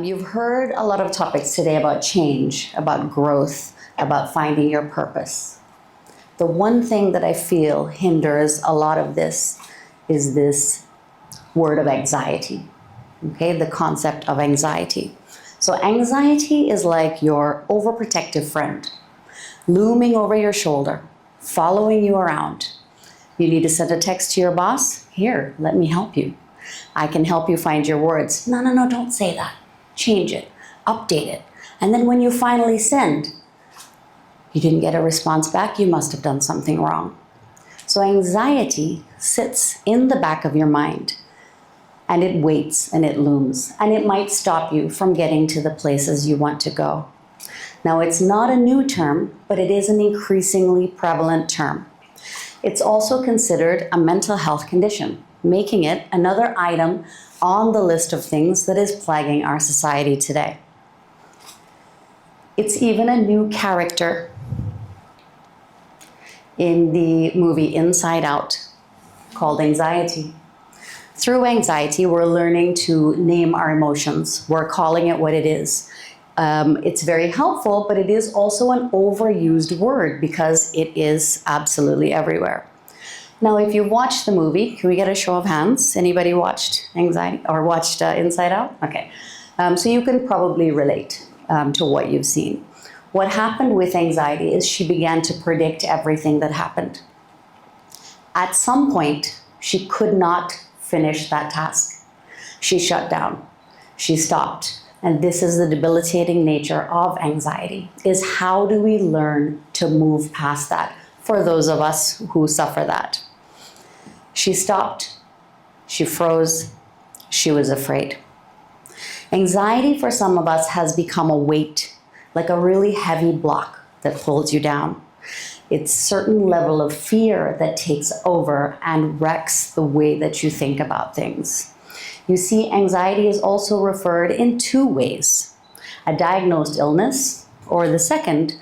You've heard a lot of topics today about change, about growth, about finding your purpose. The one thing that I feel hinders a lot of this is this word of anxiety, okay? The concept of anxiety. So anxiety is like your overprotective friend, looming over your shoulder, following you around. You need to send a text to your boss? Here, let me help you. I can help you find your words. No, no, no, don't say that. Change it, update it. And then when you finally send, you didn't get a response back, you must have done something wrong. So anxiety sits in the back of your mind and it waits and it looms and it might stop you from getting to the places you want to go. Now, it's not a new term, but it is an increasingly prevalent term. It's also considered a mental health condition, making it another item on the list of things that is plaguing our society today. It's even a new character in the movie Inside Out called anxiety. Through anxiety, we're learning to name our emotions. We're calling it what it is. It's very helpful, but it is also an overused word because it is absolutely everywhere. Now, if you watched the movie, can we get a show of hands? Anybody watched Anxiety or watched Inside Out? Okay. So you can probably relate to what you've seen. What happened with anxiety is she began to predict everything that happened. At some point, she could not finish that task. She shut down. She stopped. And this is the debilitating nature of anxiety, is how do we learn to move past that for those of us who suffer that? She stopped, she froze, she was afraid. Anxiety for some of us has become a weight, like a really heavy block that pulls you down. It's a certain level of fear that takes over and wrecks the way that you think about things. You see, anxiety is also referred in two ways: a diagnosed illness, or the second,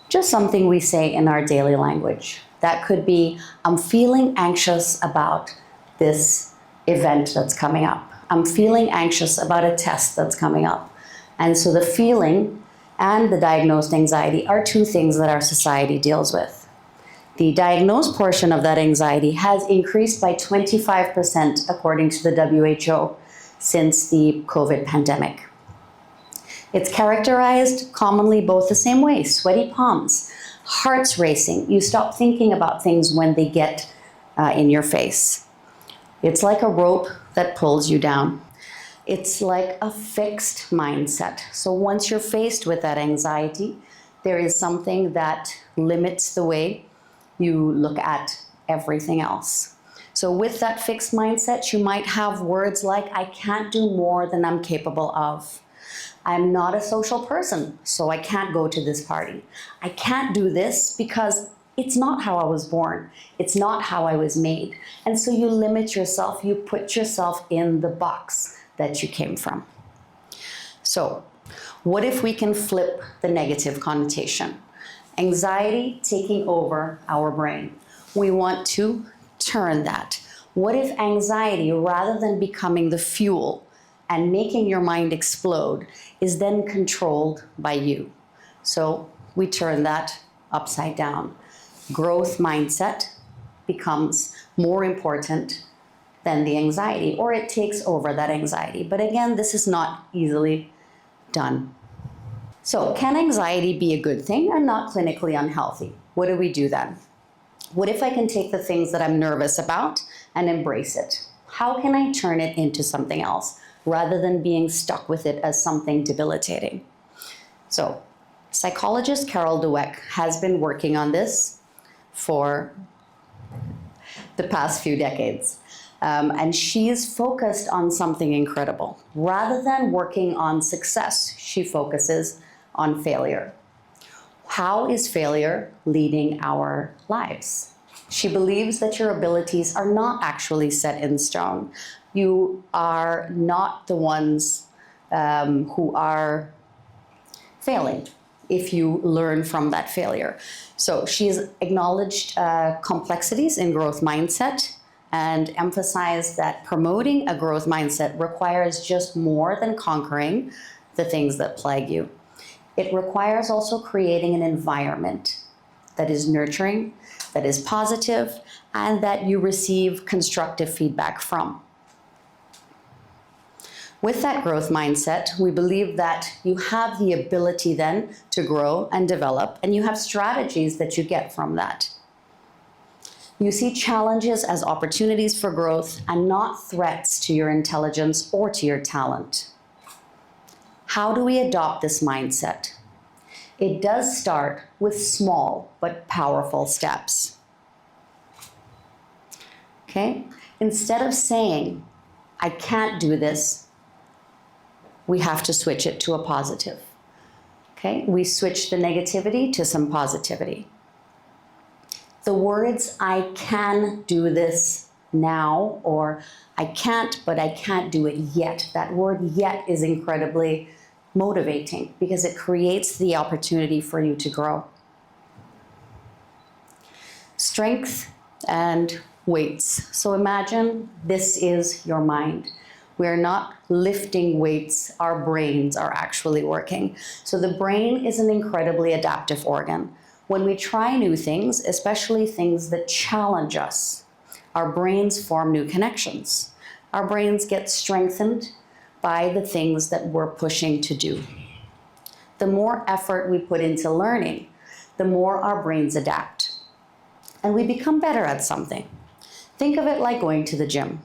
just something we say in our daily language. That could be, I'm feeling anxious about this event that's coming up. I'm feeling anxious about a test that's coming up. And so the feeling and the diagnosed anxiety are two things that our society deals with. The diagnosed portion of that anxiety has increased by 25% according to the WHO since the COVID pandemic. It's characterized commonly both the same way: sweaty palms, hearts racing. You stop thinking about things when they get in your face. It's like a rope that pulls you down. It's like a fixed mindset. So once you're faced with that anxiety, there is something that limits the way you look at everything else. So with that fixed mindset, you might have words like, I can't do more than I'm capable of. I'm not a social person, so I can't go to this party. I can't do this because it's not how I was born. It's not how I was made. And so you limit yourself, you put yourself in the box that you came from. So what if we can flip the negative connotation? Anxiety taking over our brain. We want to turn that. What if anxiety, rather than becoming the fuel and making your mind explode, is then controlled by you? So we turn that upside down. Growth mindset becomes more important than the anxiety, or it takes over that anxiety. But again, this is not easily done. So can anxiety be a good thing and not clinically unhealthy? What do we do then? What if I can take the things that I'm nervous about and embrace it? How can I turn it into something else rather than being stuck with it as something debilitating? So psychologist Carol Dweck has been working on this for the past few decades. And she's focused on something incredible. Rather than working on success, she focuses on failure. How is failure leading our lives? She believes that your abilities are not actually set in stone. You are not the ones who are failing if you learn from that failure. So she's acknowledged complexities in growth mindset and emphasize that promoting a growth mindset requires just more than conquering the things that plague you. It requires also creating an environment that is nurturing, that is positive, and that you receive constructive feedback from. With that growth mindset, we believe that you have the ability then to grow and develop, and you have strategies that you get from that. You see challenges as opportunities for growth and not threats to your intelligence or to your talent. How do we adopt this mindset? It does start with small but powerful steps. Okay? Instead of saying, I can't do this, we have to switch it to a positive. Okay? We switch the negativity to some positivity. The words, I can do this now, or I can't, but I can't do it yet. That word yet is incredibly motivating because it creates the opportunity for you to grow. Strength and weights. So imagine this is your mind. We're not lifting weights, our brains are actually working. So the brain is an incredibly adaptive organ. When we try new things, especially things that challenge us, our brains form new connections. Our brains get strengthened by the things that we're pushing to do. The more effort we put into learning, the more our brains adapt. And we become better at something. Think of it like going to the gym.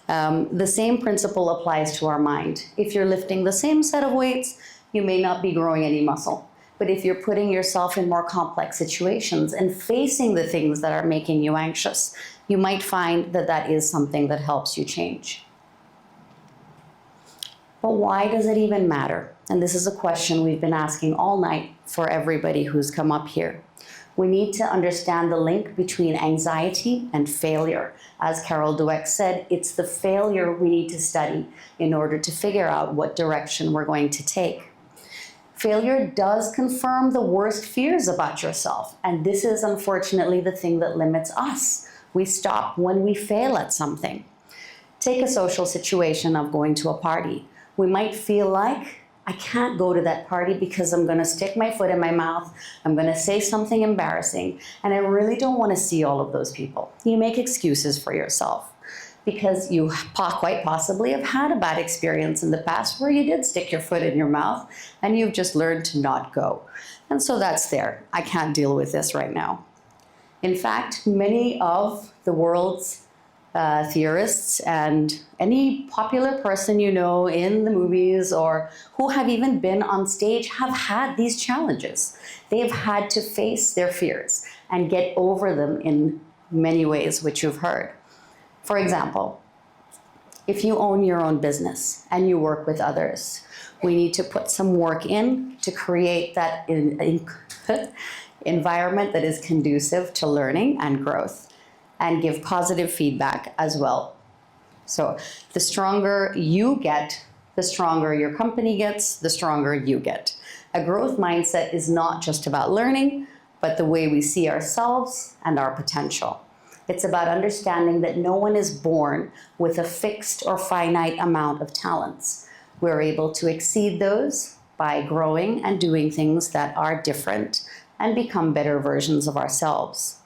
The same principle applies to our mind. If you're lifting the same set of weights, you may not be growing any muscle. But if you're putting yourself in more complex situations and facing the things that are making you anxious, you might find that that is something that helps you change. But why does it even matter? And this is a question we've been asking all night for everybody who's come up here. We need to understand the link between anxiety and failure. As Carol Dweck said, it's the failure we need to study in order to figure out what direction we're going to take. Failure does confirm the worst fears about yourself, and this is unfortunately the thing that limits us. We stop when we fail at something. Take a social situation of going to a party. We might feel like, I can't go to that party because I'm going to stick my foot in my mouth, I'm going to say something embarrassing, and I really don't want to see all of those people. You make excuses for yourself because you quite possibly have had a bad experience in the past where you did stick your foot in your mouth and you've just learned to not go. And so that's there. I can't deal with this right now. In fact, many of the world's theorists and any popular person you know in the movies or who have even been on stage have had these challenges. They've had to face their fears and get over them in many ways, which you've heard. For example, if you own your own business and you work with others, we need to put some work in to create that environment that is conducive to learning and growth, and give positive feedback as well. So the stronger you get, the stronger your company gets, the stronger you get. A growth mindset is not just about learning, but the way we see ourselves and our potential. It's about understanding that no one is born with a fixed or finite amount of talents. We're able to exceed those by growing and doing things that are different and become better versions of ourselves.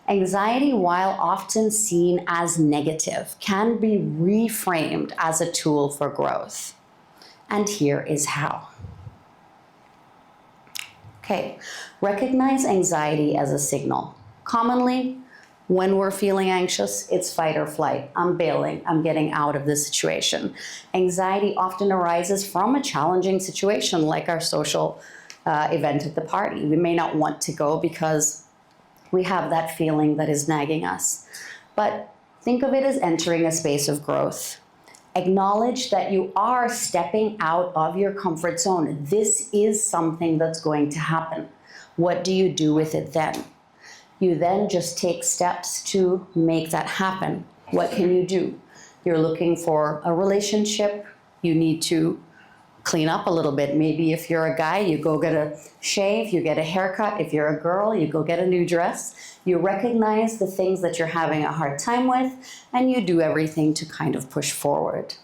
Anxiety, while often seen as negative, can be reframed as a tool for growth. And here is how. Okay, recognize anxiety as a signal. Commonly, when we're feeling anxious, it's fight or flight. I'm bailing, I'm getting out of this situation. Anxiety often arises from a challenging situation like our social event at the party. We may not want to go because we have that feeling that is nagging us. But think of it as entering a space of growth. Acknowledge that you are stepping out of your comfort zone. This is something that's going to happen. What do you do with it then? You then just take steps to make that happen. What can you do? You're looking for a relationship. You need to clean up a little bit. Maybe if you're a guy, you go get a shave, you get a haircut. If you're a girl, you go get a new dress. You recognize the things that you're having a hard time with, and you do everything to kind of push forward.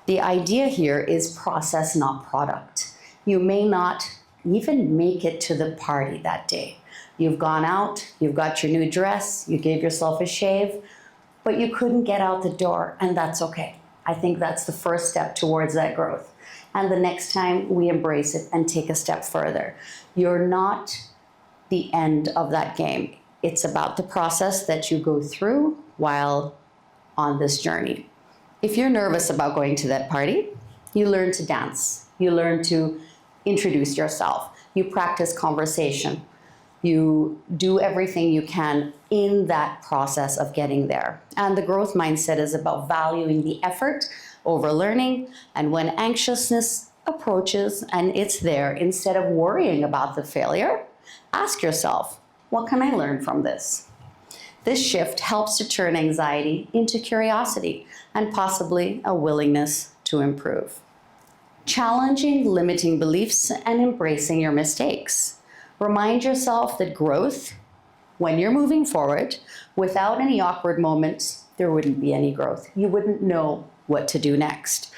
The idea here is process, not product. You may not even make it to the party that day. You've gone out, you've got your new dress, you gave yourself a shave, but you couldn't get out the door, and that's okay. I think that's the first step towards that growth. And the next time we embrace it and take a step further. You're not the end of that game. It's about the process that you go through while on this journey. If you're nervous about going to that party, you learn to dance. You learn to introduce yourself. You practice conversation. You do everything you can in that process of getting there. And the growth mindset is about valuing the effort over learning. And when anxiousness approaches and it's there, instead of worrying about the failure, ask yourself, what can I learn from this? This shift helps to turn anxiety into curiosity and possibly a willingness to improve. Challenging limiting beliefs and embracing your mistakes. Remind yourself that growth, when you're moving forward, without any awkward moments, there wouldn't be any growth. You wouldn't know what to do next.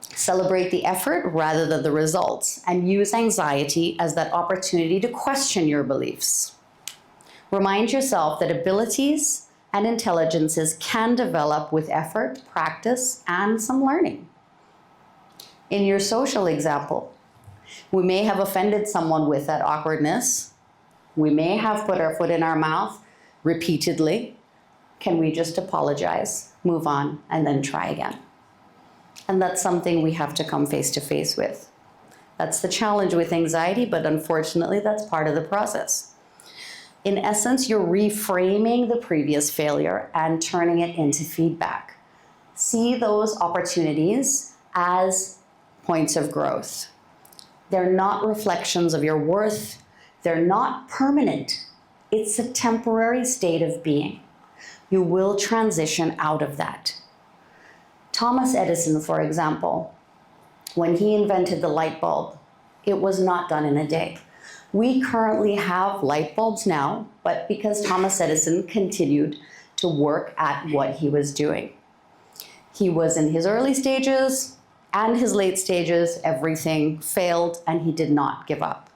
Celebrate the effort rather than the results, and use anxiety as that opportunity to question your beliefs. Remind yourself that abilities and intelligences can develop with effort, practice, and some learning. In your social example, we may have offended someone with that awkwardness. We may have put our foot in our mouth repeatedly. Can we just apologize, move on, and then try again? And that's something we have to come face to face with. That's the challenge with anxiety, but unfortunately, that's part of the process. In essence, you're reframing the previous failure and turning it into feedback. See those opportunities as points of growth. They're not reflections of your worth. They're not permanent. It's a temporary state of being. You will transition out of that. Thomas Edison, for example, when he invented the light bulb, it was not done in a day. We currently have light bulbs now, but because Thomas Edison continued to work at what he was doing. He was in his early stages, and his late stages, everything failed, and he did not give up.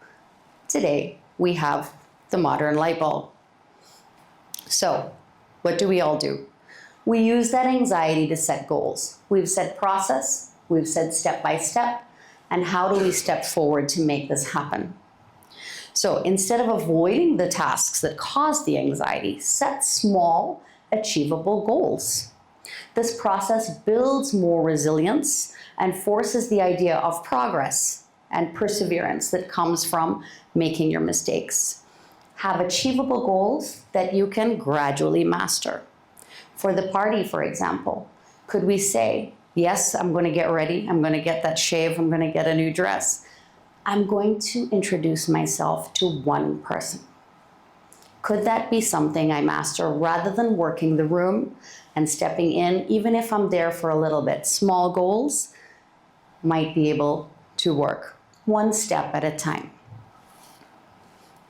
Today, we have the modern light bulb. So, what do we all do? We use that anxiety to set goals. We've said process, we've said step by step, and how do we step forward to make this happen? So, instead of avoiding the tasks that cause the anxiety, set small, achievable goals. This process builds more resilience and forces the idea of progress and perseverance that comes from making your mistakes. Have achievable goals that you can gradually master. For the party, for example, could we say, yes, I'm going to get ready, I'm going to get that shave, I'm going to get a new dress. I'm going to introduce myself to one person. Could that be something I master rather than working the room and stepping in, even if I'm there for a little bit? Small goals might be able to work one step at a time.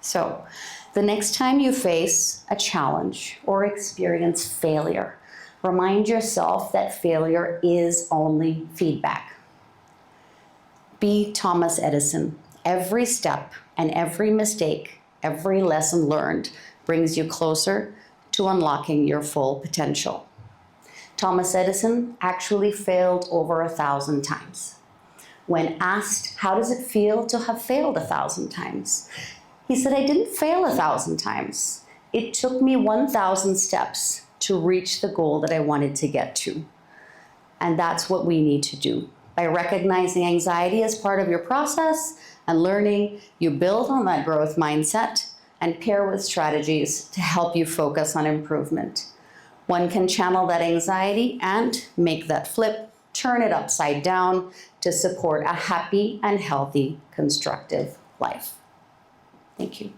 So, the next time you face a challenge or experience failure, remind yourself that failure is only feedback. Be Thomas Edison. Every step and every mistake, every lesson learned brings you closer to unlocking your full potential. Thomas Edison actually failed over 1,000 times. When asked, how does it feel to have failed 1,000 times? He said, I didn't fail 1,000 times. It took me 1,000 steps to reach the goal that I wanted to get to. And that's what we need to do. By recognizing anxiety as part of your process and learning, you build on that growth mindset and pair with strategies to help you focus on improvement. One can channel that anxiety and make that flip, turn it upside down to support a happy and healthy, constructive life. Thank you.